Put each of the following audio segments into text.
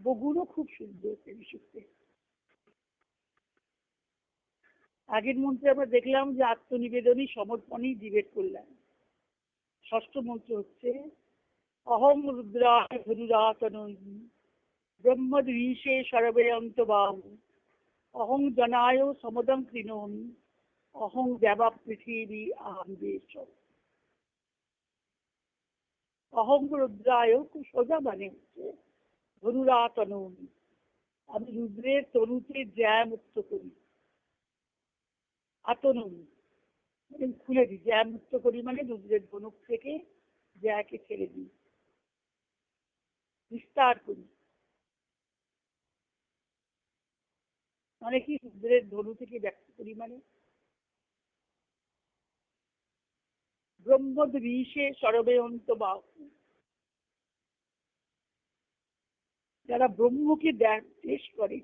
কাব্যগুণও খুব সুন্দর ত্রিশুক্তে। আগের মন্ত্রে আমরা দেখলাম যে আত্মনিবেদনই সমর্পণই জীবের কল্যাণ। ষষ্ঠ মন্ত্র হচ্ছে অহং রুদ্রায় ধনুরাতনৈ ব্রহ্মদ্বীশে সর্বেয়ন্তবাহু অহং জনায় সমদং কৃণোমি অহং দেবা পৃথিবী আবিবেশ। অহং রুদ্রায় খুব সোজা মানে হচ্ছে ধনুরাতনৌমি, আমি রুদ্রের তনুতে জ্যা মুক্ত করি। আতনৌমি মানে খুলে দিই, জ্যা মুক্ত করি মানে রুদ্রের ধনুক থেকে জ্যাকে ছেড়ে দিই, বিস্তার করি। মানে কি, রুদ্রের ধনু থেকে ব্যক্ত করি মানে ব্রহ্মদ্বীশে সর্বেয়ন্ত বাহু, যারা ব্রহ্মকে দেশ করে,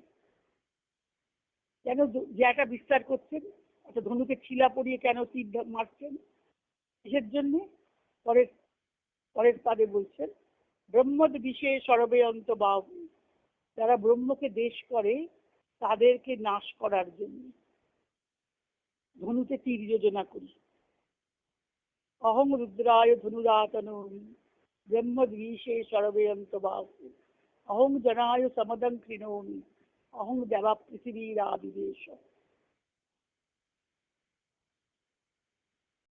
কেন জ্যাটা বিস্তার করছেন, অর্থাৎ ধনুকে ছিলা পড়িয়ে কেন তীর মারছেন, কিসের জন্য? পরের পরের পাদে বলছেন ব্রহ্মদ্বীশে সর্বেয়ন্ত বাহু, যারা ব্রহ্মকে দেশ করে তাদেরকে নাশ করার জন্য ধনুতে তীর যোজনা করি। অহং রুদ্রায় ধনুরাতনৌমি ব্রহ্মদ্বীশে সর্বেয়ন্ত বাহু অহং জনায় সমদং কৃণোমি অহং দেবা পৃথিবীর আবিবেশ।